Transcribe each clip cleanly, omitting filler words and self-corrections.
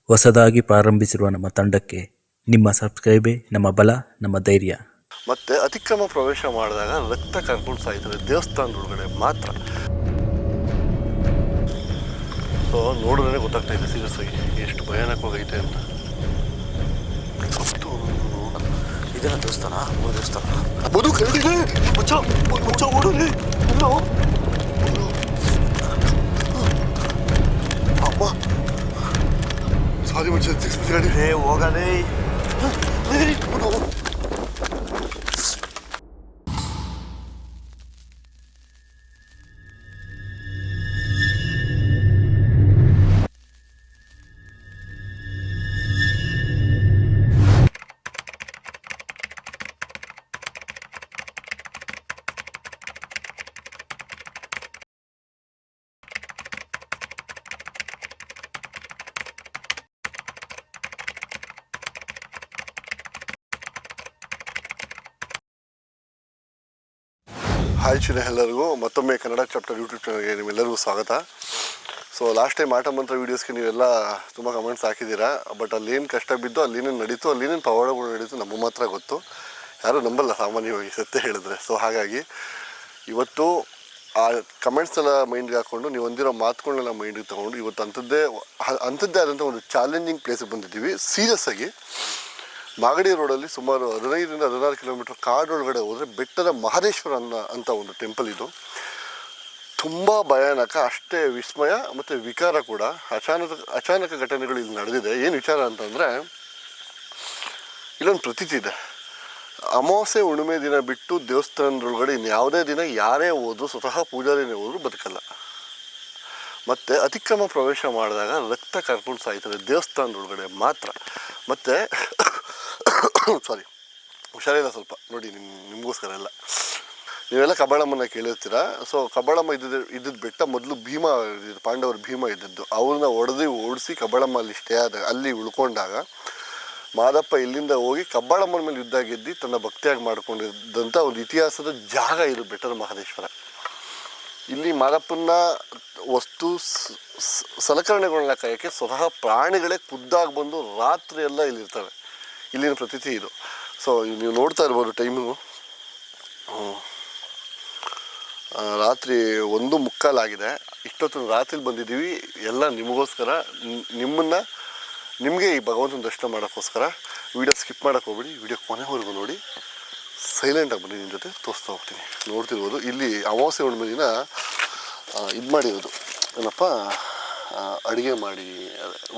ಹೊಸದಾಗಿ ಪ್ರಾರಂಭಿಸಿರುವ ನಮ್ಮ ತಂಡಕ್ಕೆ ನಿಮ್ಮ ಸಬ್ಸ್ಕ್ರೈಬೇ ನಮ್ಮ ಬಲ, ನಮ್ಮ ಧೈರ್ಯ. ಮತ್ತೆ ಅತಿಕ್ರಮ ಪ್ರವೇಶ ಮಾಡಿದಾಗ ರಕ್ತ ಕರ್ಕೊಂಡು ಸಾಯ್ತದೆ ದೇವಸ್ಥಾನದ ಒಳಗಡೆ ಮಾತ್ರ. ಸೊ ನೋಡಿದ್ರೆ ಗೊತ್ತಾಗ್ತಾ ಇದೆ ಸೀರಿಯಸ್ ಆಗಿ ಎಷ್ಟು ಭಯಾನಕವಾಗೈತೆ ಅಂತ. ಇದೆಲ್ಲ ದೇವಸ್ಥಾನ ಮಧು ಕರಡಿದೆ ಮುಚ್ಚ ಓಡೋರಿ ಅಮ್ಮ ಸಾರಿ ಮುಚ್ಚ ಗಾಡಿ ಹೋಗಲೇ ಹಾಯ್ ಚಿನ್ನ ಎಲ್ಲರಿಗೂ ಮತ್ತೊಮ್ಮೆ ಕನ್ನಡ ಚಾಪ್ಟರ್ ಯೂಟ್ಯೂಬ್ ಚಾನಲ್ಗೆ ನಿಮ್ಮೆಲ್ಲರಿಗೂ ಸ್ವಾಗತ. ಸೊ ಲಾಸ್ಟ್ ಟೈಮ್ ಆಟ ಮಂತ್ರ ವೀಡಿಯೋಸ್ಗೆ ನೀವೆಲ್ಲ ತುಂಬ ಕಮೆಂಟ್ಸ್ ಹಾಕಿದ್ದೀರಾ. ಬಟ್ ಅಲ್ಲೇನು ಕಷ್ಟ ಬಿದ್ದು ಅಲ್ಲೇನೇನು ನಡೀತು ಅಲ್ಲೇನೇನು ಪವಾಡಗಳು ನಡೀತು ನಮಗೆ ಮಾತ್ರ ಗೊತ್ತು, ಯಾರೂ ನಂಬಲ್ಲ ಸಾಮಾನ್ಯವಾಗಿ ಸತ್ಯ ಹೇಳಿದ್ರೆ. ಸೊ ಹಾಗಾಗಿ ಇವತ್ತು ಆ ಕಮೆಂಟ್ಸ್ ಎಲ್ಲ ಮೈಂಡ್ಗೆ ಹಾಕ್ಕೊಂಡು ನೀವು ಹೊಂದಿರೋ ಮಾತುಗಳನ್ನೆಲ್ಲ ಮೈಂಡಿಗೆ ತೊಗೊಂಡು ಇವತ್ತು ಅಂಥದ್ದೇ ಆದಂಥ ಒಂದು ಚಾಲೆಂಜಿಂಗ್ ಪ್ಲೇಸಿಗೆ ಬಂದಿದ್ದೀವಿ. ಸೀರಿಯಸ್ ಆಗಿ ಮಾಗಡಿ ರೋಡಲ್ಲಿ ಸುಮಾರು 15ರಿಂದ 16 ಕಿಲೋಮೀಟರ್ ಕಾಡೊಳಗಡೆ ಹೋದರೆ ಬೆಟ್ಟದ ಮಹದೇಶ್ವರ ಅಂತ ಒಂದು ಟೆಂಪಲ್ ಇದು. ತುಂಬ ಭಯಾನಕ, ಅಷ್ಟೇ ವಿಸ್ಮಯ ಮತ್ತು ವಿಕಾರ ಕೂಡ. ಅಚಾನಕ ಘಟನೆಗಳು ಇಲ್ಲಿ ನಡೆದಿದೆ. ಏನು ವಿಚಾರ ಅಂತಂದರೆ ಇಲ್ಲೊಂದು ಪ್ರತೀತಿ ಇದೆ. ಅಮಾವಾಸ್ಯೆ ಹುಣ್ಣಿಮೆ ದಿನ ಬಿಟ್ಟು ದೇವಸ್ಥಾನದೊಳಗಡೆ ಇನ್ಯಾವುದೇ ದಿನ ಯಾರೇ ಹೋದ್ರು, ಸ್ವತಃ ಪೂಜಾರಿನೇ ಹೋದ್ರು ಬದುಕಲ್ಲ. ಮತ್ತು ಅತಿಕ್ರಮ ಪ್ರವೇಶ ಮಾಡಿದಾಗ ರಕ್ತ ಕರ್ಕೊಂಡು ಸಾಯ್ತದೆ ದೇವಸ್ಥಾನದೊಳಗಡೆ ಮಾತ್ರ. ಮತ್ತು ಸಾರಿ ಹುಷಾರಿಲ್ಲ ಸ್ವಲ್ಪ ನೋಡಿ, ನಿಮಗೋಸ್ಕರ ಎಲ್ಲ. ನೀವೆಲ್ಲ ಕಬ್ಬಾಳಮ್ಮನ ಕೇಳಿರ್ತೀರ. ಸೊ ಕಬ್ಬಾಳಮ್ಮ ಇದ್ದಿದ್ದು ಬೆಟ್ಟ ಮೊದಲು ಭೀಮ ಇದ್ದಿದ್ದು, ಪಾಂಡವರು ಭೀಮ ಇದ್ದಿದ್ದು. ಅವ್ರನ್ನ ಓಡಿಸಿ ಕಬ್ಬಾಳಮ್ಮ ಅಲ್ಲಿ ಸ್ಟೇ ಆದಾಗ, ಅಲ್ಲಿ ಉಳ್ಕೊಂಡಾಗ ಮಾದಪ್ಪ ಇಲ್ಲಿಂದ ಹೋಗಿ ಕಬ್ಬಾಳಮ್ಮನ ಮೇಲೆ ಯುದ್ಧ ಗೆದ್ದು ತನ್ನ ಭಕ್ತಿಯಾಗಿ ಮಾಡ್ಕೊಂಡಿದ್ದಂಥ ಒಂದು ಇತಿಹಾಸದ ಜಾಗ ಇದು ಬೆಟ್ಟದ ಮಹದೇಶ್ವರ. ಇಲ್ಲಿ ಮಾದಪ್ಪನ ವಸ್ತು ಸಲಕರಣೆಗಳನ್ನ ಕಾಯೋಕ್ಕೆ ಸ್ವತಃ ಪ್ರಾಣಿಗಳೇ ಖುದ್ದಾಗಿ ಬಂದು ರಾತ್ರಿ ಎಲ್ಲ ಇಲ್ಲಿರ್ತವೆ. ಇಲ್ಲಿನ ಪ್ರತೀತಿ ಇದು. ಸೊ ನೀವು ನೋಡ್ತಾ ಇರ್ಬೋದು ಟೈಮು ರಾತ್ರಿ 1:15 ಆಗಿದೆ. ಇಷ್ಟೊತ್ತು ರಾತ್ರಿ ಬಂದಿದ್ದೀವಿ ಎಲ್ಲ ನಿಮಗೋಸ್ಕರ, ನಿಮಗೆ ಈ ಭಗವಂತನ ದರ್ಶನ ಮಾಡೋಕ್ಕೋಸ್ಕರ. ವೀಡಿಯೋ ಸ್ಕಿಪ್ ಮಾಡೋಕ್ಕೆ ಹೋಗ್ಬಿಡಿ, ವೀಡಿಯೋ ಕೊನೆವರೆಗೂ ನೋಡಿ. ಸೈಲೆಂಟಾಗಿ ಬನ್ನಿ, ನಿಮ್ಮ ಜೊತೆ ತೋರಿಸ್ತಾ ಹೋಗ್ತೀನಿ. ನೋಡ್ತಿರ್ಬೋದು ಇಲ್ಲಿ ಅಮಾವಾಸ್ಯೆ ಹುಣ್ಣಿಮೆ ದಿನ ಇದು ಮಾಡಿರೋದು ಏನಪ್ಪ, ಅಡುಗೆ ಮಾಡಿ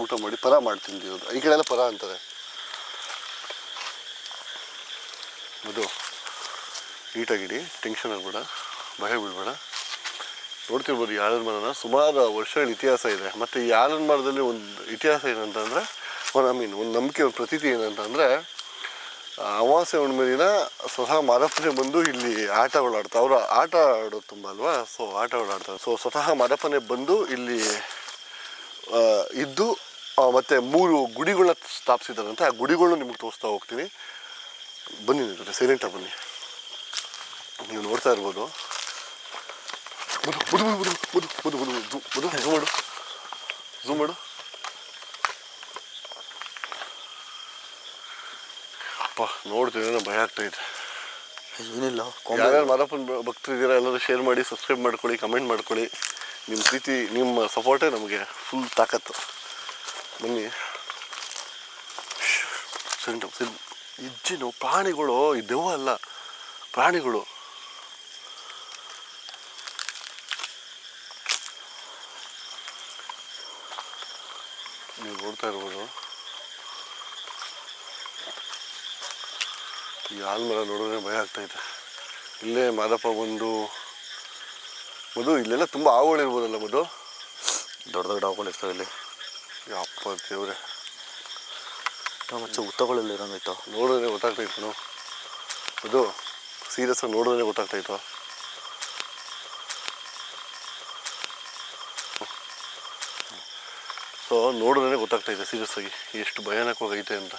ಊಟ ಮಾಡಿ ಪರ ಮಾಡಿ ತಿಂದಿರೋದು. ಈ ಕಡೆ ಎಲ್ಲ ಪರ ಅಂತಾರೆ. ಅದು ನೀಟಾಗಿಡಿ, ಟೆನ್ಷನ್ ಆಗಬೇಡ, ಭಯ ಬೀಳಬೇಡ. ನೋಡ್ತಿರ್ಬೋದು ಈ ಆಲದ ಮರನ ಸುಮಾರು ವರ್ಷಗಳ ಇತಿಹಾಸ ಇದೆ. ಮತ್ತು ಈ ಆಲದ ಮರದಲ್ಲಿ ಒಂದು ಇತಿಹಾಸ ಏನಂತಂದರೆ, ಒಂದು ನಂಬಿಕೆ, ಒಂದು ಪ್ರತೀತಿ ಏನಂತಂದರೆ, ಅಮಾವಾಸ್ಯೆ ಹುಣ್ಣಿಮೆ ದಿನ ಸ್ವತಃ ಮಾದಪ್ಪನೇ ಬಂದು ಇಲ್ಲಿ ಆಟಗಳು ಆಡ್ತಾರೆ. ಅವರು ಆಟ ಆಡೋದು ತುಂಬ ಅಲ್ವಾ, ಸೊ ಆಟಗಳು ಆಡ್ತಾರೆ. ಸೊ ಸ್ವತಃ ಮಾದಪ್ಪನೇ ಬಂದು ಇಲ್ಲಿ ಇದ್ದು ಮತ್ತು 3 ಗುಡಿಗಳನ್ನ ಸ್ಥಾಪಿಸಿದಾರಂತೆ. ಆ ಗುಡಿಗಳನ್ನ ನಿಮಗೆ ತೋರಿಸ್ತಾ ಹೋಗ್ತೀನಿ. ಬನ್ನಿ ನಿಂತರೆ ಸೈಲೆಂಟಾಗಿ ಬನ್ನಿ. ನೀವು ನೋಡ್ತಾ ಇರ್ಬೋದು. ಝೂಮ್ ಮಾಡು. ಅಪ್ಪ ನೋಡ್ತೀವಿ, ಭಯ ಆಗ್ತಾಯಿದೆ. ಏನಿಲ್ಲ, ಯಾರ್ಯಾರು ಮಾದಪ್ಪನ ಭಕ್ತರಿದ್ದೀರಾ ಎಲ್ಲರೂ ಶೇರ್ ಮಾಡಿ, ಸಬ್ಸ್ಕ್ರೈಬ್ ಮಾಡ್ಕೊಳ್ಳಿ, ಕಮೆಂಟ್ ಮಾಡ್ಕೊಳ್ಳಿ. ನಿಮ್ಮ ಪ್ರೀತಿ, ನಿಮ್ಮ ಸಪೋರ್ಟೇ ನಮಗೆ ಫುಲ್ ತಾಕತ್ತು. ಬನ್ನಿ. ಇಜ್ಜಿನು ಪ್ರಾಣಿಗಳು, ಈ ದೆವ್ವ ಅಲ್ಲ, ಪ್ರಾಣಿಗಳು. ನೀವು ನೋಡ್ತಾ ಇರ್ಬೋದು. ಈ ಆಲ್ಮರ ನೋಡಿದ್ರೆ ಭಯ ಆಗ್ತಾಯಿದೆ. ಇಲ್ಲೇ ಮಾದಪ್ಪ ಬಂದು ಮಧು ಇಲ್ಲೆಲ್ಲ ತುಂಬ ಹಾವುಗಳಿರ್ಬೋದಲ್ಲ ಮಧು? ದೊಡ್ಡ ಹಾವುಗಳಿರ್ತವೆ ಇಲ್ಲಿ. ಅಪ್ಪ ದೇವ್ರೆ, ಮತ್ತೆ ಉತ್ತಗಳೆಲ್ಲ ಇರೋಂಗಾಯ್ತು. ನೋಡಿದ್ರೆ ಗೊತ್ತಾಗ್ತಾಯಿತ್ತು. ಅದು ಸೀರಿಯಸ್ ಆಗಿ ನೋಡಿದ್ರೆ ಗೊತ್ತಾಗ್ತಾಯಿತ್ತು. ಸೊ ನೋಡಿದ್ರೆ ಗೊತ್ತಾಗ್ತಾಯಿದೆ ಸೀರಿಯಸ್ ಆಗಿ ಎಷ್ಟು ಭಯಾನಕವಾಗೈತೆ ಅಂತ.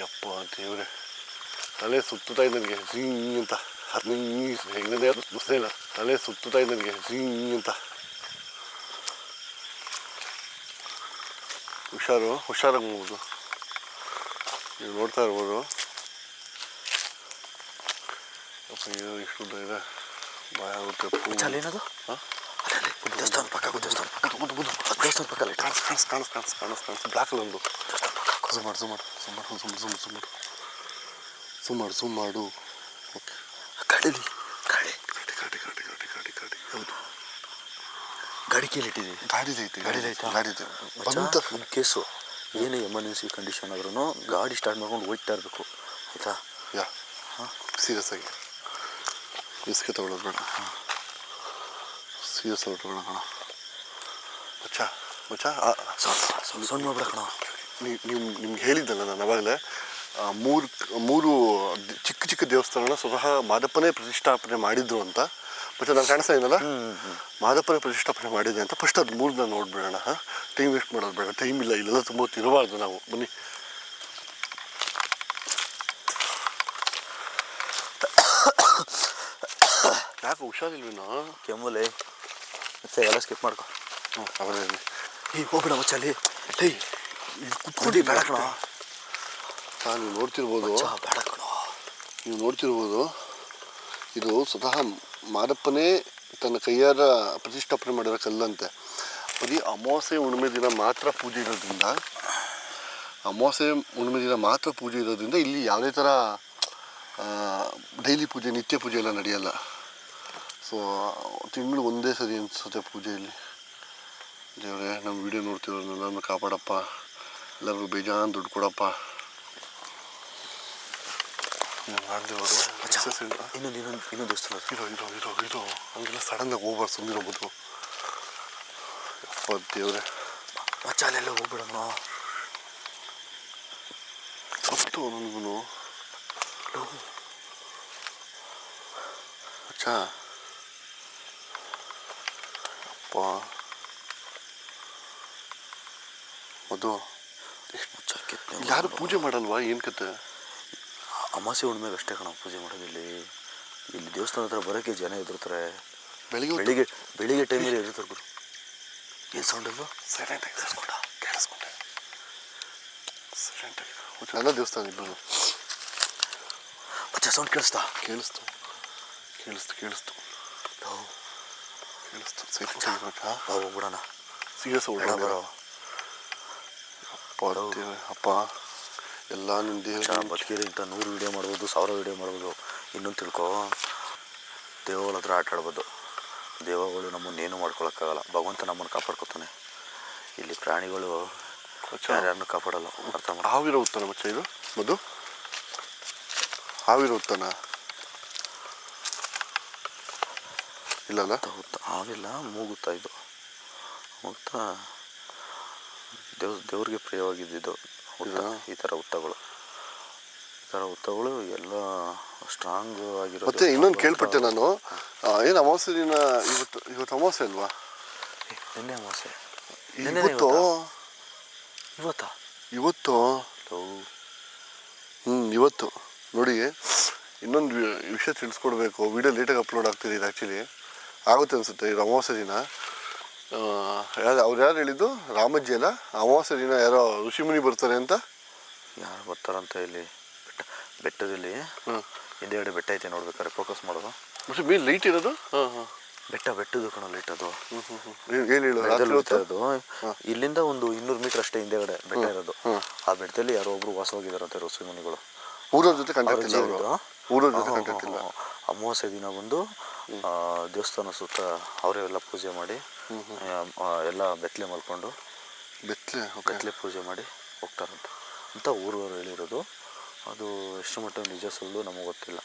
ಯಪ್ಪ ದೇವ್ರೆ, ತಲೆ ಸುತ್ತುತ್ತಾ ಇದೆ ನನಗೆ ಅಂತ. ಹೆಂಗದೆ ಮುಸ್ಲಿಲ್ಲ, ತಲೆ ಸುತ್ತುತ್ತಾ ಇದೆ ನನಗೆ ಅಂತ. ಹುಷಾರಾಗಿ ಹೋಗ್ಬೋದು. ನೀವು ನೋಡ್ತಾ ಇರ್ಬೋದು. ಅಪ್ಪ ಇದು ಇಷ್ಟು ಉದ್ದ ಇದೆ, ಭಯ ಆಗುತ್ತೆ. ಏನದು ದೇವಸ್ಥಾನ ಪಕ್ಕ ಕಾಣಿಸ್ ಬ್ಲ್ಯಾಕಲ್ಲಿ ಒಂದು ಝೂಮ್ ಮಾಡು. ಓಕೆ, ಗಾಡಿ ಹೌದು, ಗಾಡಿ ಕೇಳಿಟ್ಟಿದ್ದೀವಿ. ಗಾಡಿದೈತೆ ಬಂತ ಇನ್ ಕೇಸು ಏನೇ ಎಮರ್ಜೆನ್ಸಿ ಕಂಡೀಷನ್ ಆದ್ರೂ ಗಾಡಿ ಸ್ಟಾರ್ಟ್ ಮಾಡ್ಕೊಂಡು ಹೋಗ್ತಾ ಇರಬೇಕು, ಆಯಿತಾ? ಸೀರಿಯಸ್ ಆಗಿ ರಿಸ್ಕ್ ತಗೊಳ್ಳೋದು ಬೇಡ, ಸೀರಿಯಸ್ ಆಗಿ ತಗೊಳ್ಳೋಣ. ಮಚ್ಚ ಸೌಂಡ್ ಮಾಡ್ಬೇಡ ಕಣ. ನಿಮ್ಗೆ ಹೇಳಿದ್ದಲ್ಲ ನಾನು ಅವಾಗಲೇ, ಮೂರು ಚಿಕ್ಕ ದೇವಸ್ಥಾನಗಳನ್ನ ಸ್ವತಃ ಮಾದಪ್ಪನೇ ಪ್ರತಿಷ್ಠಾಪನೆ ಮಾಡಿದ್ರು ಅಂತ. ಮತ್ತೆ ನಾನು ಕಾಣಿಸ್ತಾ ಇದ್ದೀನಲ್ಲ, ಮಾದಪ್ಪನೇ ಪ್ರತಿಷ್ಠಾಪನೆ ಮಾಡಿದೆ ಅಂತ. ಫಸ್ಟ್ ಅದು ಮೂರನ್ನ ನೋಡ್ಬಿಡೋಣ. ಟೈಮ್ ವೇಸ್ಟ್ ಮಾಡೋದು ಬೇಡ, ಟೈಮ್ ಇಲ್ಲ, ಇಲ್ಲೆಲ್ಲ ತುಂಬ ಇರಬಾರ್ದು ನಾವು. ಬನ್ನಿ. ಯಾಕೆ ಹುಷಾರಿಲ್ವೇನೋ? ಕೆಮ್ಮಲೆ ಮತ್ತೆ ಎಲ್ಲ ಸ್ಕಿಪ್ ಮಾಡ್ಕೊ. ಅವರೇ ಹೋಗ್ಬಿಡ ಮಚ್ಚಲ್ಲಿ. ಕುತ್ಕೊಂಡು ಬೇಡ ಕಣ. ನೀವು ನೋಡ್ತಿರ್ಬೋದು, ನೀವು ನೋಡ್ತಿರ್ಬೋದು, ಇದು ಸ್ವತಃ ಮಾದಪ್ಪನೇ ತನ್ನ ಕೈಯಾರ ಪ್ರತಿಷ್ಠಾಪನೆ ಮಾಡಿರೋ ಕಲ್ಲಂತೆ. ಬರೀ ಅಮಾವಾಸ್ಯೆ ಹುಣ್ಣಿಮೆ ದಿನ ಮಾತ್ರ ಪೂಜೆ ಇರೋದ್ರಿಂದ ಇಲ್ಲಿ ಯಾವುದೇ ಥರ ಡೈಲಿ ಪೂಜೆ, ನಿತ್ಯ ಪೂಜೆ ಎಲ್ಲ ನಡೆಯಲ್ಲ. ಸೊ ತಿಂಗಳು ಒಂದೇ ಸರಿ ಅನಿಸುತ್ತೆ ಪೂಜೆ ಇಲ್ಲಿ. ದೇವರೇ, ನಮ್ಮ ವಿಡಿಯೋ ನೋಡ್ತಿರೋರ್ನೆಲ್ಲರನ್ನು ಕಾಪಾಡಪ್ಪ, ಎಲ್ಲರಿಗೂ ಬೇಜಾನ್ ದುಡ್ಡು ಕೊಡಪ್ಪ. ಇನ್ನೊಂದು ದೇವಸ್ಥಾನ ಇರೋ ಹಂಗೆಲ್ಲ ಸಡನ್ನಾಗಿ ಹೋಗ್ಬಾರ್ದು, ಸುಮ್ಮನಿರೋಬೋದು. ಅಪ್ಪ ದೇವ್ರೆ, ಮಚ್ಚ ಅಲ್ಲೆಲ್ಲ ಹೋಗ್ಬಿಡೋಣ. ಸತ್ತು ನನಗೂ ಮಚ್ಚ. ಅಪ್ಪ ಅದು ಯಾರು ಪೂಜೆ ಮಾಡಲ್ವಾ? ಏನು ಕತೆ? ಅಮಾವಾಸ್ಯೆ ಹುಣ್ಣಿಮೆಗೆ ಅಷ್ಟೇ ಕಣ ಪೂಜೆ ಮಾಡೋದು. ಇಲ್ಲಿ ದೇವಸ್ಥಾನ ಹತ್ರ ಬರೋಕ್ಕೆ ಜನ ಎದುರ್ತಾರೆ. ಬೆಳಿಗ್ಗೆ ಟೈಮಲ್ಲಿ ಎದುರ್ತಾರೆ ಗುರು. ಏನು ಸೌಂಡ್ ಅಲ್ವಾ? ಸೈಲೆಂಟಾಗಿ ಕೇಳಿಸ್ಕೊಂಡೆ. ಎಲ್ಲ ದೇವಸ್ಥಾನ ಇಬ್ಬರು ಮಚ್ಚ ಸೌಂಡ್ ಕೇಳಿಸ್ತು. ಹೋಗ್ಬಿಡೋಣ. ಸೀರಿಯಸ್ ಅಪ್ಪ ಎಲ್ಲ ನಿಮ್ಮ ದೇವ್ರ ಬದುಕಿದೆ ಅಂತ 100 ವೀಡಿಯೋ ಮಾಡ್ಬೋದು, 1000 ವೀಡಿಯೋ ಮಾಡ್ಬೋದು. ಇನ್ನೊಂದು ತಿಳ್ಕೊ, ದೇವಗಳ ಹತ್ರ ಆಟ ಆಡ್ಬೋದು. ದೇವಗಳು ನಮ್ಮನ್ನೇನು ಮಾಡ್ಕೊಳಕ್ಕಾಗಲ್ಲ. ಭಗವಂತ ನಮ್ಮನ್ನು ಕಾಪಾಡ್ಕೊತಾನೆ. ಇಲ್ಲಿ ಪ್ರಾಣಿಗಳು ಯಾರ್ಯಾರನ್ನು ಕಾಪಾಡಲ್ಲ. ಅರ್ಥ ಮಾಡಿ. ಹಾವಿರೋ ಉತ್ತಾನ ಮಚ್ಚ ಇದು ಮಧು, ಹಾವಿರೋ ಉತ್ತಾನ ಇಲ್ಲಲ್ಲ? ಹಾವಿಲ್ಲ, ಮೂಗುತ್ತಾ ಇದು. ಮೂಗುತ್ತಾ ದೇವ್ರಿಗೆ ಪ್ರಿಯವಾಗಿದ್ದು ಈ ಥರ ಹುತ್ತಗಳು ಎಲ್ಲ ಸ್ಟ್ರಾಂಗ್ ಆಗಿರೋ. ಮತ್ತೆ ಇನ್ನೊಂದು ಕೇಳ್ಪಟ್ಟೆ ನಾನು, ಏನು ಅಮಾವಾಸ್ಯೆ ದಿನ ಇವತ್ತು ಅಮಾವಾಸ್ಯೆ ಅಲ್ವಾ? ನಿನ್ನೆ ಅಮಾವಾಸ್ಯೆ. ಇವತ್ತು ಇವತ್ತು ನೋಡಿ, ಇನ್ನೊಂದು ವಿಷಯ ತಿಳಿಸ್ಕೊಡ್ಬೇಕು. ವಿಡಿಯೋ ಲೇಟಾಗಿ ಅಪ್ಲೋಡ್ ಆಗ್ತಿದೆ. ಇದು ಆ್ಯಕ್ಚುಲಿ ಆಗುತ್ತೆ ಅನಿಸುತ್ತೆ. ಇದು ಅಮಾವಾಸ್ಯೆ ದಿನ. ಯಾರು ಹೇಳಿದ್ದು? ರಾಮಜ್ಜಿ ಅಲ್ಲ, ಅಮಾವಾಸ್ಯೆ ದಿನ ಯಾರೋ ಋಷಿಮುನಿ ಬರ್ತಾರೆ ಅಂತ. ಯಾರು ಬರ್ತಾರಂತ? ಇಲ್ಲಿ ಬೆಟ್ಟದಲ್ಲಿ ಹಿಂದೆಗಡೆ ಬೆಟ್ಟ ಐತೆ, ನೋಡ್ಬೇಕಾದ್ರೆ ಫೋಕಸ್ ಮಾಡೋದು. ಮತ್ತೆ ಮೇಲೆ ಲೈಟ್ ಇರೋದು? ಬೆಟ್ಟದ್ದು ಕಣ ಲೈಟ್ ಅದು. ಏನು ಇಲ್ಲಿಂದ ಒಂದು 200 ಮೀಟರ್ ಅಷ್ಟೇ ಹಿಂದೆಗಡೆ ಬೆಟ್ಟ ಇರೋದು. ಆ ಬೆಟ್ಟದಲ್ಲಿ ಯಾರೋ ಒಬ್ರು ವಾಸವಾಗಿದ್ದಾರಂತೆ ಋಷಿಮುನಿಗಳು. ಊರವ್ರ ಜೊತೆ ಕಾಂಟ್ಯಾಕ್ಟ್ ಇಲ್ಲ. ಅಮಾವಾಸ್ಯೆ ದಿನ ಬಂದು ದೇವಸ್ಥಾನ ಸುತ್ತ ಅವರೆಲ್ಲ ಪೂಜೆ ಮಾಡಿ, ಎಲ್ಲ ಬೆತ್ತಲೆ ಮಲ್ಕೊಂಡು ಬೆತ್ತಲೆ ಪೂಜೆ ಮಾಡಿ ಹೋಗ್ತಾರಂತ ಅಂತ ಊರವರು ಹೇಳಿರೋದು. ಅದು ಎಷ್ಟು ಮಟ್ಟ ನಿಜ ಸುಳ್ಳು ನಮಗೆ ಗೊತ್ತಿಲ್ಲ.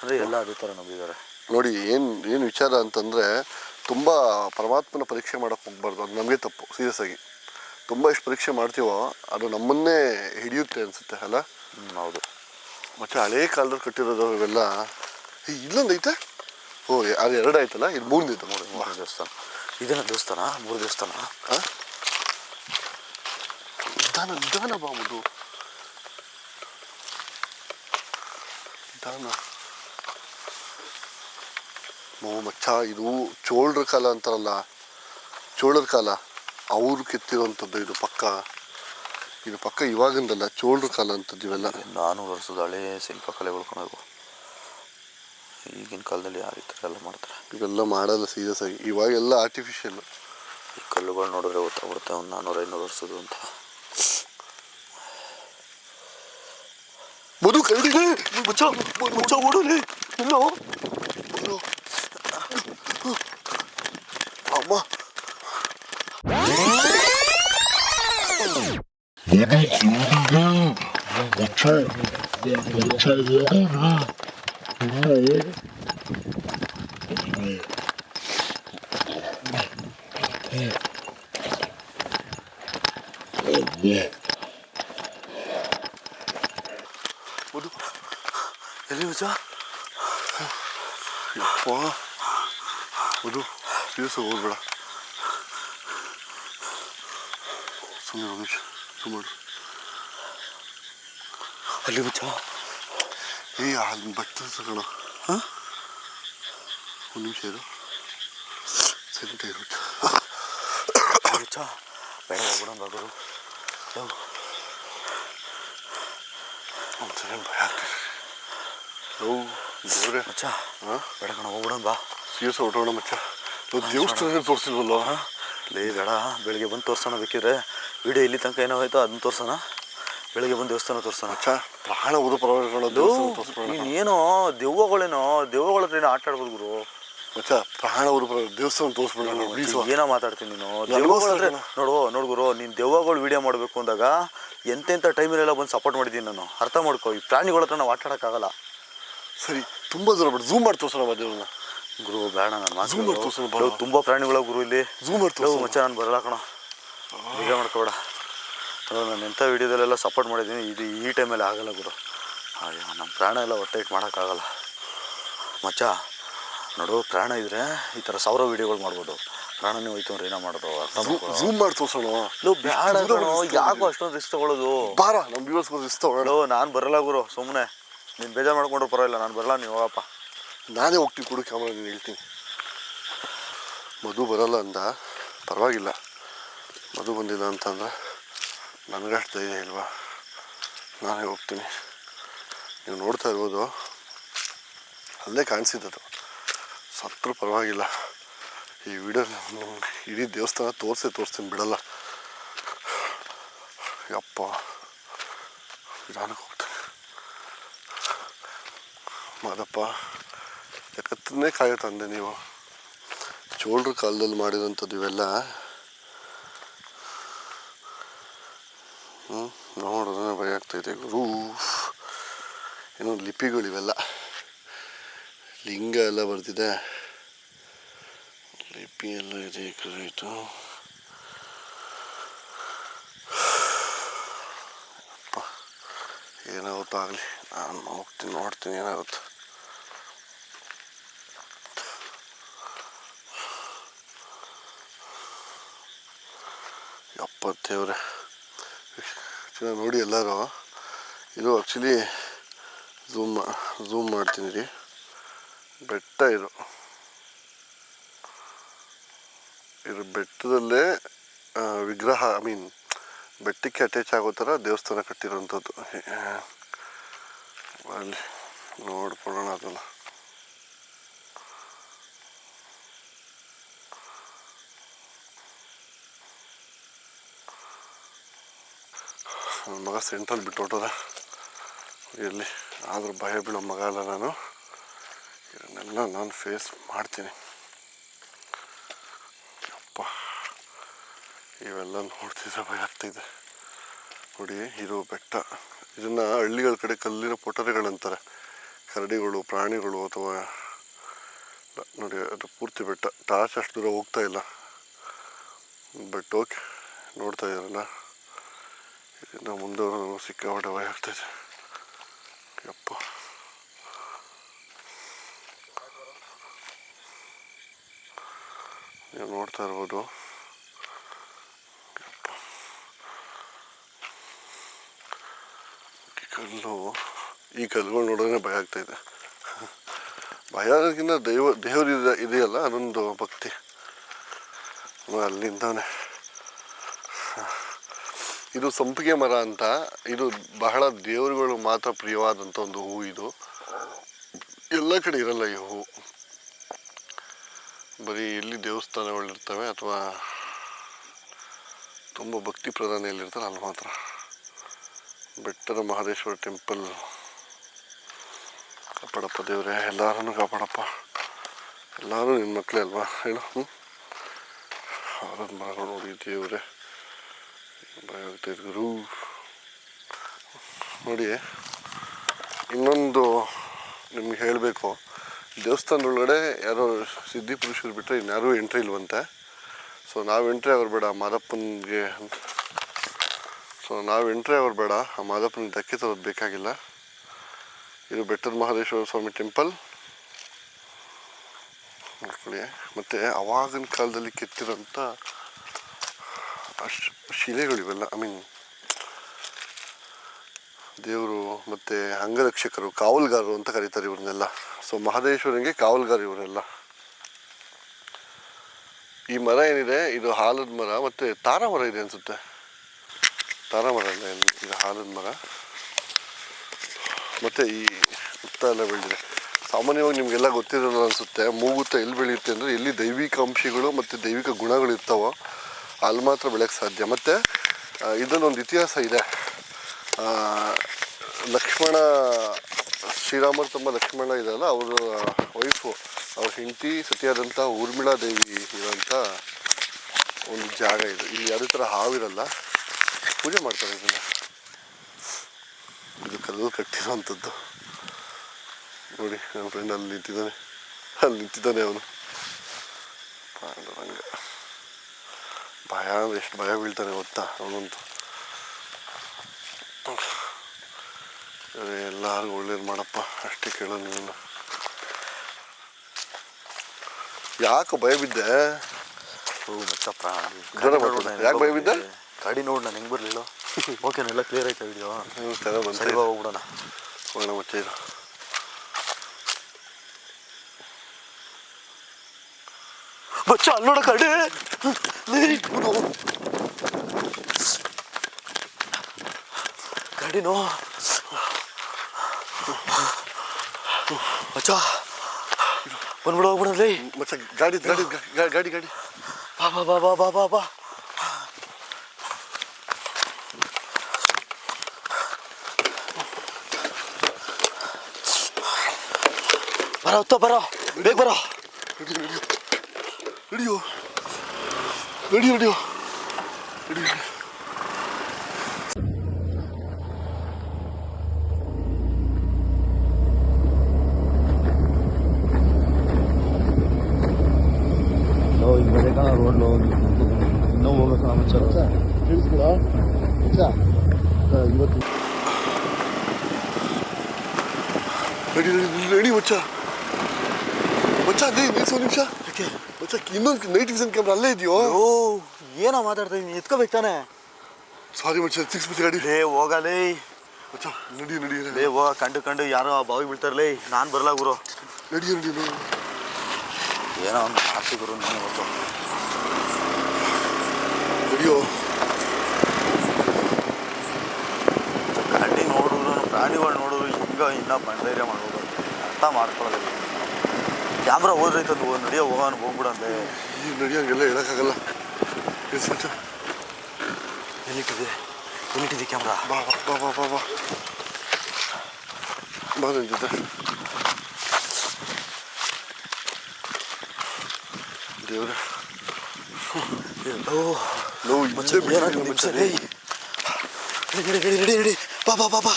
ಅಂದರೆ ಎಲ್ಲ ಅದೇ ಥರ ನಂಬಿದ್ದಾರೆ. ನೋಡಿ, ಏನು ವಿಚಾರ ಅಂತಂದರೆ, ತುಂಬ ಪರಮಾತ್ಮನ ಪರೀಕ್ಷೆ ಮಾಡೋಕ್ಕೆ ಹೋಗ್ಬಾರ್ದು. ಅದು ನಮಗೆ ತಪ್ಪು. ಸೀರಿಯಸ್ ಆಗಿ ತುಂಬ ಎಷ್ಟು ಪರೀಕ್ಷೆ ಮಾಡ್ತೀವೋ ಅದು ನಮ್ಮನ್ನೇ ಹಿಡಿಯುತ್ತೆ ಅನಿಸುತ್ತೆ ಅಲ್ಲ? ಹೌದು. ಮತ್ತು ಹಳೇ ಕಾಲದಲ್ಲಿ ಕಟ್ಟಿರೋದು ಇವೆಲ್ಲ. ಇಲ್ಲೊಂದು ಐತೆ. ಅದು 2 ಆಯ್ತಲ್ಲ, ಇದು 3 ಇತ್ತು. 3 ದೇವಸ್ಥಾನ. ಇದೇನ ದೇವಸ್ಥಾನ? 3 ದೇವಸ್ಥಾನ. ನಿಧಾನ ಬಾಬುದು, ನಿಧಾನ. ಮಚ್ಚ, ಇದು ಚೋಳರ ಕಾಲ ಅಂತಾರಲ್ಲ, ಚೋಳರ ಕಾಲ, ಅವರು ಕೆತ್ತಿರೋಂಥದ್ದು ಇದು ಪಕ್ಕ. ಇದು ಪಕ್ಕ ಇವಾಗಿಂದಲ್ಲ, ಚೋಳರ ಕಾಲ ಅಂತದ್ದು ಇವೆಲ್ಲ. 400 ವರ್ಷದ ಹಳೆ ಶಿಲ್ಪಕಲೆಗಳು ಕಣವು. ಈಗಿನ ಕಾಲದಲ್ಲಿ ಯಾವ ರೀತಿ ಎಲ್ಲ ಮಾಡ್ತಾರೆ, ಇವೆಲ್ಲ ಮಾಡಲ್ಲ ಸೀರಿಯಸ್ ಆಗಿ. ಇವಾಗೆಲ್ಲ ಆರ್ಟಿಫಿಷಿಯಲ್. ಈ ಕಲ್ಲುಗಳು ನೋಡಿದ್ರೆ ಗೊತ್ತಾಗ್ಬಿಡುತ್ತೆ ಒಂದು 400-500 ವರ್ಷದ್ದು ಅಂತ. ಮಧು ಕರಡಿದೆ, ಮುಚ್ಚ ಓಡೋಲಿ. ಇಲ್ಲೋ ಅಮ್ಮ, ಮಧು ಎಲ್ಲಿ ಮುಚ್ಚ? ಯಪ್ಪ ಮಧು, ಸೀರಿಯಸ್ ಹೋಗ್ಬೇಡ, ಸುಮ್ಮನೆ ಒಂದು ನಿಮಿಷ ಸುಮ್ಮನೆ. ಅಲ್ಲಿ ಮುಚ್ಚ. ಅಲ್ಲಿ ಬರ್ತದೆ ತಗೋಣ. ಒಂದು ನಿಮಿಷ ಇರು, ಸೆಂಟ ಇರುತ್ತೆ. ಮುಚ್ಚ ಬೇಡ, ಹೋಗ್ಬಿಡೋಣ ಬಾಗುರು. ಒಂದು ಸೆಕೆಂಡ್ ಭಯ ಆಗ್ತದೆ. ದೇವ್ರೆ ಮಚ್ಚ, ಬೇಡ ಕಣ, ಹೋಗ್ಬಿಡೋಣ ಬಾ. ಸೀರಿಯಸ್ ಹೊರಟೋಣ ಮಚ್ಚ. ದೇವಸ್ಥಾನ ತೋರಿಸಿಲ್ವಲ್ಲ? ಲೇ ಬೇಡ, ಬೆಳಿಗ್ಗೆ ಬಂದು ತೋರ್ಸೋಣ. ಬೇಕಿದ್ರೆ ವಿಡಿಯೋ ಇಲ್ಲಿ ತನಕ ಏನೋ ಆಯ್ತು ಅದನ್ನ ತೋರ್ಸೋಣ. ಬೆಳಿಗ್ಗೆ ಬಂದು ದೇವಸ್ಥಾನ ತೋರ್ಸೋಣ. ಮಚ್ಚ ಪ್ರಾಣ ಓದೋ ಪರವಾಗಿಲ್ಲ, ನೀನೇನೋ ದೆವ್ವಗಳೇನೋ, ದೆವ್ವಗಳ ಹತ್ರ ಏನೋ ಆಟ ಆಡ್ಬೋದು ಗುರು. ಮಚ್ಚ ಪ್ರಾಣ ಓದೋ ಪರವಾಗಿಲ್ಲ, ದೇವಸ್ಥಾನ ತೋರಿಸ್ಬಿಡೋಣ. ಏನೋ ಮಾತಾಡ್ತೀನಿ ನೀನು. ದೆವ್ವಗಳ ನೋಡು ಗುರು, ನೀನು ದೆವ್ವಗಳು ವಿಡಿಯೋ ಮಾಡಬೇಕು ಅಂದಾಗ ಎಂತೆಂಥ ಟೈಮಲ್ಲೆಲ್ಲ ಬಂದು ಸಪೋರ್ಟ್ ಮಾಡಿದ್ದೀನಿ ನಾನು. ಅರ್ಥ ಮಾಡ್ಕೋ. ಈ ಪ್ರಾಣಿಗಳ ಹತ್ರ ನಾವು ಆಟ ಆಡೋಕ್ಕಾಗಲ್ಲ. ಸರಿ, ತುಂಬ ದೂರ ಬಿಡು, ಝೂಮ್ ಮಾಡಿ ತೋರಿಸೋಣ ದೇವ್ರನ್ನ. ಗುರು ಬೇಡ, ನಾನು ಮಾತು ತುಂಬ ಪ್ರಾಣಿಗಳ ಗುರು ಇಲ್ಲಿ. ಝೂಮ್ ಮಾಡಿ ತೋರಿಸು ಮಚ್ಚ, ನಾನು ಬರಲ್ಲ ಕಣ, ಬೇಗ ಮಾಡ್ಕೋಬೇಡ. ನಾನು ಎಂಥ ವೀಡಿಯೋದಲ್ಲೆಲ್ಲ ಸಪೋರ್ಟ್ ಮಾಡಿದ್ದೀನಿ, ಇದು ಈ ಟೈಮಲ್ಲಿ ಆಗಲ್ಲ ಗುರು. ಅಯ್ಯೋ, ನಮ್ಮ ಪ್ರಾಣ ಎಲ್ಲ ಹೊಟ್ಟೆ ಇಟ್ಟು ಮಾಡೋಕ್ಕಾಗಲ್ಲ ಮಚ್ಚ. ನೋಡು, ಪ್ರಾಣ ಇದ್ದರೆ ಈ ಥರ 1000 ವೀಡಿಯೋಗಳು ಮಾಡ್ಬೋದು. ಪ್ರಾಣನೇ ಹೋಯ್ತು ಅಂದ್ರೆ ಏನೋ ಮಾಡೋದು. ಝೂಮ್ ಮಾಡಿ ತೋರಿಸೋಣ. ಬೇಡ, ಯಾಕೋ ಅಷ್ಟೊಂದು ರಿಸ್ಕ್ ತಗೊಳ್ಳೋದು. ಬಾರ, ನಮ್ಮ ವ್ಯೂವರ್ಸ್ಗೆ ರಿಸ್ಕ್ ತಗೊಳ್ಳೋ. ನಾನು ಬರಲ್ಲ ಗುರು, ಸುಮ್ಮನೆ ನೀನು ಬೇಜಾರು ಮಾಡ್ಕೊಂಡ್ರು ಪರವಾಗಿಲ್ಲ, ನಾನು ಬರಲ್ಲ, ನೀವು ಹೋಗಪ್ಪ. ನಾನೇ ಹೋಗ್ತೀನಿ, ಕೊಡು ಕ್ಯಾಮ್ರಾ, ನೀನು ಹೇಳ್ತೀನಿ. ಮಧು ಬರಲ್ಲ ಅಂದ, ಪರವಾಗಿಲ್ಲ. ಮಧು ಬಂದಿಲ್ಲ ಅಂತಂದರೆ ನನಗಷ್ಟು ಧೈರ್ಯ ಇಲ್ವಾ, ನಾನೇ ಹೋಗ್ತೀನಿ. ನೀವು ನೋಡ್ತಾ ಇರ್ಬೋದು, ಅಲ್ಲೇ ಕಾಣಿಸಿದ್ದದು. ಸತ್ರು ಪರವಾಗಿಲ್ಲ, ಈ ವಿಡಿಯೋ ಇಡೀ ದೇವಸ್ಥಾನ ತೋರಿಸ್ತೀನಿ, ಬಿಡಲ್ಲ. ಯಪ್ಪ, ನಿಧಾನಕ್ಕೆ ಹೋಗ್ತೀನಿ. ಮಾದಪ್ಪ, ಜಗತ್ತನ್ನೇ ಕಾಯೋ ತಂದೆ ನೀವು. ಚೋಳರ ಕಾಲದಲ್ಲಿ ಮಾಡಿರೋಂಥದ್ದು ಇವೆಲ್ಲ. ನೋಡಿದ್ರೆ ಭಯ ಆಗ್ತಾಯಿದೆ ಗುರು. ಏನೋ ಲಿಪಿಗಳಿವೆಲ್ಲ, ಲಿಂಗ ಎಲ್ಲ ಬರ್ತಿದೆ, ಲಿಪಿ ಎಲ್ಲ ಇದೆ. ಕರೆಯಿತು ಅಪ್ಪ, ಏನಾಗುತ್ತಾಗಲಿ, ನಾನು ಹೋಗ್ತೀನಿ, ನೋಡ್ತೀನಿ ಏನಾಗುತ್ತೆ. ದೇವ್ರೆ, ಚೆನ್ನಾಗಿ ನೋಡಿ ಎಲ್ಲರೂ. ಇದು ಆ್ಯಕ್ಚುಲಿ ಝೂಮ್ ಮಾಡ್ತೀನಿ ರೀ. ಬೆಟ್ಟ ಇದು ಬೆಟ್ಟದಲ್ಲೇ ವಿಗ್ರಹ, ಬೆಟ್ಟಕ್ಕೆ ಅಟ್ಯಾಚ್ ಆಗೋ ಥರ ದೇವಸ್ಥಾನ ಕಟ್ಟಿರೋಂಥದ್ದು. ಅಲ್ಲಿ ನೋಡ್ಕೊಳ್ಳೋಣ ಅದನ್ನು. ನನ್ನ ಮಗ ಸೆಂಟ್ರಲ್ಲಿ ಬಿಟ್ಟು ಹೊಟ್ಟೋದ. ಇರಲಿ, ಆದರೂ ಭಯ ಬೀಳೋ ಮಗ ಅಲ್ಲ ನಾನು. ಇದನ್ನೆಲ್ಲ ನಾನು ಫೇಸ್ ಮಾಡ್ತೀನಿ. ಅಪ್ಪ, ಇವೆಲ್ಲ ನೋಡ್ತಿದ್ರೆ ಭಯ ಆಗ್ತಾಯಿದೆ. ನೋಡಿ, ಇದು ಬೆಟ್ಟ. ಇದನ್ನು ಹಳ್ಳಿಗಳ ಕಡೆ ಕಲ್ಲಿನ ಪೊಟರೆಗಳಂತಾರೆ. ಕರಡಿಗಳು, ಪ್ರಾಣಿಗಳು ಅಥವಾ ನೋಡಿ, ಅದು ಪೂರ್ತಿ ಬೆಟ್ಟ. ಟಾರ್ಚ್ ಅಷ್ಟು ದೂರ ಹೋಗ್ತಾ ಇಲ್ಲ. ಬಟ್ ಓಕೆ, ನೋಡ್ತಾ ಇದ್ದಾರಲ್ಲ, ಇದನ್ನು ಮುಂದೆ ಸಿಕ್ಕಾಪಟ್ಟೆ ಭಯ ಆಗ್ತಾಯಿದೆ. ಯಪ್ಪ, ನೀವು ನೋಡ್ತಾ ಇರ್ಬೋದು. ಈ ಕಲ್ಲುಗಳು ನೋಡೋದೇ ಭಯ ಆಗ್ತಾಯಿದೆ. ಭಯ ಅನ್ನೋದಕ್ಕಿಂತ ದೇವರು ಇದೆಯಲ್ಲ, ಅದೊಂದು ಭಕ್ತಿ. ಅಲ್ಲಿಂದಾನೆ ಇದು ಸಂಪಿಗೆ ಮರ ಅಂತ. ಇದು ಬಹಳ ದೇವರುಗಳು ಮಾತ್ರ ಪ್ರಿಯವಾದಂಥ ಒಂದು ಹೂವು. ಇದು ಎಲ್ಲ ಕಡೆ ಇರಲ್ಲ ಈ ಹೂವು, ಬರೀ ಎಲ್ಲಿ ದೇವಸ್ಥಾನಗಳಿರ್ತವೆ ಅಥವಾ ತುಂಬ ಭಕ್ತಿ ಪ್ರಧಾನಿಯಲ್ಲಿರ್ತಾರೆ ಅಲ್ಲಿ ಮಾತ್ರ. ಬೆಟ್ಟದ ಮಹದೇಶ್ವರ ಟೆಂಪಲ್. ಕಾಪಾಡಪ್ಪ ದೇವರೇ, ಎಲ್ಲರನ್ನೂ ಕಾಪಾಡಪ್ಪ. ಎಲ್ಲರೂ ನಿನ್ನ ಮಕ್ಕಳೇ ಅಲ್ವಾ ಹೇಳು. ಆರದ ಮರಗಳು ನೋಡಿ ದೇವರೇ, ಭಯ ಆಗ್ತಾಯಿದ್ದು ಗುರು. ನೋಡಿ, ಇನ್ನೊಂದು ನಿಮ್ಗೆ ಹೇಳಬೇಕು, ದೇವಸ್ಥಾನದೊಳಗಡೆ ಯಾರೋ ಸಿದ್ಧಿ ಪುರುಷರು ಬಿಟ್ಟರೆ ಇನ್ಯಾರೂ ಎಂಟ್ರಿ ಇಲ್ವಂತೆ. ಸೊ ನಾವು ಎಂಟ್ರಿ ಆಗೋರು ಬೇಡ ಮಾದಪ್ಪನಿಗೆ. ಸೊ ನಾವು ಎಂಟ್ರಿ ಆಗೋರು ಬೇಡ, ಆ ಮಾದಪ್ಪನಿಗೆ ಧಕ್ಕೆ ತರೋದು ಬೇಕಾಗಿಲ್ಲ. ಇದು ಬೆಟ್ಟದ ಮಹದೇಶ್ವರ ಸ್ವಾಮಿ ಟೆಂಪಲ್ ನೋಡ್ಕೊಳ್ಳಿ. ಮತ್ತು ಆವಾಗಿನ ಕಾಲದಲ್ಲಿ ಕೆತ್ತಿರೋಂಥ ಶಿಲೆಗಳಿವೆಲ್ಲ. ದೇವರು ಮತ್ತು ಅಂಗರಕ್ಷಕರು, ಕಾವಲುಗಾರರು ಅಂತ ಕರೀತಾರೆ ಇವ್ರನ್ನೆಲ್ಲ. ಸೊ ಮಹದೇಶ್ವರನಿಗೆ ಕಾವಲುಗಾರ ಇವರೆಲ್ಲ. ಈ ಮರ ಏನಿದೆ ಇದು ಆಲದ ಮರ ಮತ್ತು ತಾರ ಮರ ಇದೆ ಅನಿಸುತ್ತೆ. ತಾರ ಮರ ಅಲ್ಲ, ಇದು ಆಲದ ಮರ. ಮತ್ತು ಈ ಹುತ್ತ ಎಲ್ಲ ಬೆಳೆದಿದೆ. ಸಾಮಾನ್ಯವಾಗಿ ನಿಮಗೆಲ್ಲ ಗೊತ್ತಿರೋಲ್ಲ ಅನಿಸುತ್ತೆ, ಮೂಗುತ್ತ ಎಲ್ಲಿ ಬೆಳೆಯುತ್ತೆ ಅಂದರೆ ಎಲ್ಲಿ ದೈವಿಕ ಅಂಶಗಳು ಮತ್ತು ದೈವಿಕ ಗುಣಗಳು ಇರ್ತಾವೋ ಅಲ್ಲಿ ಮಾತ್ರ ಬೆಳೆಯೋಕ್ಕೆ ಸಾಧ್ಯ. ಮತ್ತು ಇದನ್ನೊಂದು ಇತಿಹಾಸ ಇದೆ. ಲಕ್ಷ್ಮಣ, ಶ್ರೀರಾಮರ ತಮ್ಮ ಲಕ್ಷ್ಮಣ ಇದಲ್ಲ, ಅವರ ವೈಫು, ಅವ್ರ ಹೆಂಡತಿ ಸತಿಯಾದಂಥ ಊರ್ಮಿಳಾ ದೇವಿ ಇರೋಂಥ ಒಂದು ಜಾಗ ಇದು. ಇಲ್ಲಿ ಯಾವುದೇ ಥರ ಹಾವಿರಲ್ಲ, ಪೂಜೆ ಮಾಡ್ತಾರೆ ಇದನ್ನು. ಇದು ಕಲ್ಲಲ್ಲಿ ಕಟ್ಟಿರೋವಂಥದ್ದು ನೋಡಿ. ನನ್ನ ಫ್ರೆಂಡ್ ಅಲ್ಲಿ ನಿಂತಿದ್ದಾನೆ ಅವನು. ಪಾಂಡುರಂಗ ಭಯ ಅಂದರೆ ಎಷ್ಟು ಭಯ ಬೀಳ್ತಾನೆ ಗೊತ್ತಾ ಅವನಂತೂ. ಎಲ್ಲರಿಗೂ ಒಳ್ಳೇದು ಮಾಡಪ್ಪ ಅಷ್ಟೇ ಕೇಳೋದು ನೀನು. ಯಾಕೆ ಭಯ ಬಿದ್ದೆ? ಯಾಕೆ ಭಯ ಬಿದ್ದೆ? ಗಾಡಿ ನೋಡಿ ನಾನು ಹೆಂಗೆ ಬರಲಿಲ್ಲ. ಓಕೆನೆಲ್ಲ ಕ್ಲಿಯರ್ ಆಯ್ತಾ ವಿಡಿಯೋ? ಸರಿ ಹೋಗ್ಬಿಡೋಣ. ಹೋಗೋಣ ಮತ್ತೆ. ಇದು ಬಚ್ಚ ಅಲ್ಲಿ ನೋಡ ಕಡೆ ಗಾಡಿನೋ ಮಚ್ಚ ಬಂದ್ಬಿಡ ಹೋಗ್ಬಿಡಲಿ ಮಚ್ಚ. ಗಾಡಿ ಗಾಡಿ ಗಾಡಿ ಗಾಡಿ ಬಾ ಬಾ ಬಾ ಬಾ ಬಾ ಬಾ. ಬರೋ ಬರೋ ಬೇಗ ಬರೋ. ನಡಿಯೋ ನಡಿಯೋ ನಡಿಯೋ ನಡಿಯೋ. ರೋಡ್ಲು ಇನ್ನೂ ಹೋಗ್ಬೇಕು ಮಚ್ಚ. ತಿಳಿಸ್ಬಿಡ ಮಚ್ಚ. ಇವತ್ತು ನಡಿ ನಡಿ ನಡಿ ಮಚ್ಚ. ಮಚ್ಚ ಅದೇ ನಿಲ್ಸೋ ನಿಮಿಷ ಮಚ್ಚ. ಇನ್ನೊಂದು ನೈಟ್ ವಿಷನ್ ಕ್ಯಾಮ್ರಾ ಅಲ್ಲೇ ಇದೆಯೋ? ಓ ಏನೋ ಮಾತಾಡ್ತಾ ಇದ್ದೀನಿ, ಎತ್ಕೋಬೇಕು ತಾನೆ. ಸಾರಿ ಮಚ್ಚ, ಸಿಕ್ಸ್ಬಿಟ್ಟು ಗಾಡಿ. ಲೇ ಹೋಗಲೇ ಮಚ್ಚ. ನಡಿ ನಡಿ ಲೇ ಹೋಗ. ಕಂಡು ಯಾರೋ ಬಾವಿಗೆ ಬೀಳ್ತಾರಲೇ. ನಾನು ಬರಲ್ಲ ಗುರು. ನಡಿ ನಡಿ ನಡಿ. ಏನೋ ಒಂದು ಆಸೆ ಗುರು ನೀನು ಗೊತ್ತು. ನಡಿಯೋ. ಗಾಡಿ ನೋಡಿದ್ರು ಪ್ರಾಣಿಗಳು ನೋಡಿದ್ರು ಹಿಂಗೆ ಇನ್ನೂ ಬಂಡೈರ್ಯ ಮಾಡ್ಬೋದು. ಅರ್ಥ ಮಾಡ್ಕೊಳ್ಳೋದಿಲ್ಲ. ಕ್ಯಾಮ್ರಾ ಹೋದ್ರೈತೆ ಅದು ನಡಿಯೋ ಹೋಗೋಣ ಹೋಗ್ಬಿಡಂದೆ. ಈ ನಡಿಯಂಗೆಲ್ಲ ಹೇಳೋಕ್ಕಾಗಲ್ಲ. ಎಲ್ಲಿಟ್ಟಿದೆ ಕ್ಯಾಮ್ರಾ? ಬಾ ಬಾ ಬಾ ಬಾ ಬಾ ಬಾ ನನ್ನ ಜೊತೆ. ದೇವ್ರೆ ನೋವು ರೆಡಿ ಬಾ ಬಾ ಬಾ ಬಾ.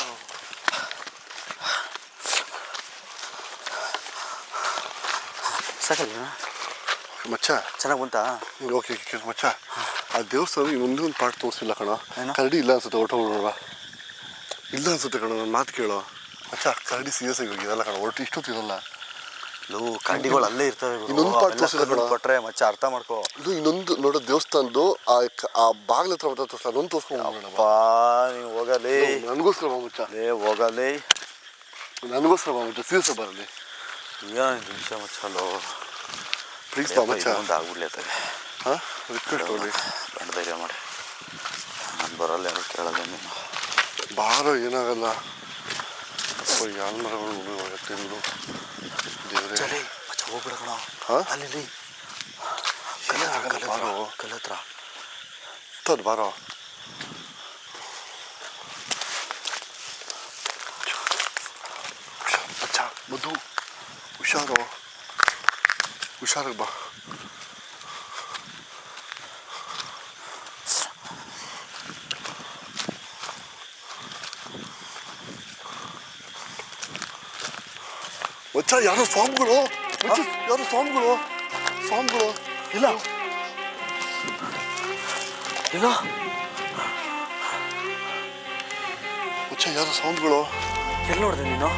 ಸಾಕಲ್ಲ ಮಚ್ಚ. ಚೆನ್ನಾಗಿ ಬಂತಾ? ಓಕೆ ಮಚ್ಚ. ಆ ದೇವಸ್ಥಾನ ಇನ್ನೊಂದು ಒಂದು ಪಾರ್ಟ್ ತೋರಿಸಿಲ್ಲ ಕಣ. ಕರಡಿ ಇಲ್ಲ ಅನ್ಸುತ್ತೆ. ಹೊರಟೋಗ್ಬಿಡೋಣ. ಇಲ್ಲ ಅನ್ಸುತ್ತೆ ಕಣ, ನನ್ನ ಮಾತು ಕೇಳೋ ಮಚ್ಚ. ಕರಡಿ ಸೀರಿಯಸ್ ಆಗಿ ಹೋಗಿರಲ್ಲ ಕಣ, ಹೊರಟು ಇಷ್ಟೊತ್ತು ಇರಲ್ಲ. ಕರಡಿಗಳು ಅಲ್ಲೇ ಇರ್ತವೆ. ಇನ್ನೊಂದು ಪಾರ್ಟ್ ತೋರಿಸಿಲ್ಲ ಕಣ. ಕೊಟ್ರೆ ಮಚ್ಚ ಅರ್ಥ ಮಾಡ್ಕೋ. ಇದು ಇನ್ನೊಂದು ನೋಡೋ ದೇವಸ್ಥಾನದ್ದು ಆ ಬಾಗ್ಲ ಹತ್ರ ಬರ್ತಾ ತೋರಿಸ. ಅದೊಂದು ತೋರಿಸ್ಕೊಂಡ್ಬಾ. ನೀವು ಹೋಗಲಿ. ನನಗೋಸ್ಕರ ಬಾ ಮಚ್ಚ. ಹೋಗಲಿ ನನಗೋಸ್ಕರ ಬಾ ಮಚ್ಚ. ಸೀರಿಯಸ್ ಬರಲಿ. ಏನೋ ನಿಮಿಷ ಮಚ್ಚಲ್ಲೋ ಪ್ಲೀಸ್ ಬಾ ಮಚ್ಚ. ಒಂದು ಆಗ್ಬಿಡ್ಲಿ ಅತ್ತಾಗ. ಹಾಂ ರಿಕ್ವೆಸ್ಟ್ ಹೋಗಲಿ. ಗಂಡ ಧೈರ್ಯ ಮಾಡಿ. ನಾನು ಬರಲ್ಲ ಏನೋ ಕೇಳಲ್ಲ ನೀನು. ಬಾರೋ ಏನಾಗಲ್ಲ. ಅಪ್ಪ ಯಾನ್ ಮರಗಳು ತಿಂದು ದೇವ್ರೆ. ಚಲಿ ಮಚ್ಚ ಹೋಗ್ಬಿಡ ಕಣ. ಹಾಂ ಅಲ್ಲಿ ಏನಾಗಲ್ಲ ಬಾರೋ. ಕಲ್ಲತ್ರ ತದ್ ಬಾರೋ. ಮಚ್ಚ ಮಧು ಹುಷಾರು, ಹುಷಾರಾಗಿ ಬಾ. ಮಚ್ಚ ಯಾರೋ ಸ್ವಾಮಿಗಳು, ಯಾರೋ ಸ್ವಾಮಿಗಳು ಇಲ್ಲ ಇಲ್ಲ ಮಚ್ಚ ಯಾರೋ ಸ್ವಾಮಿಗಳು. ಎಲ್ಲಿ ನೋಡಿದೆ ನೀನು?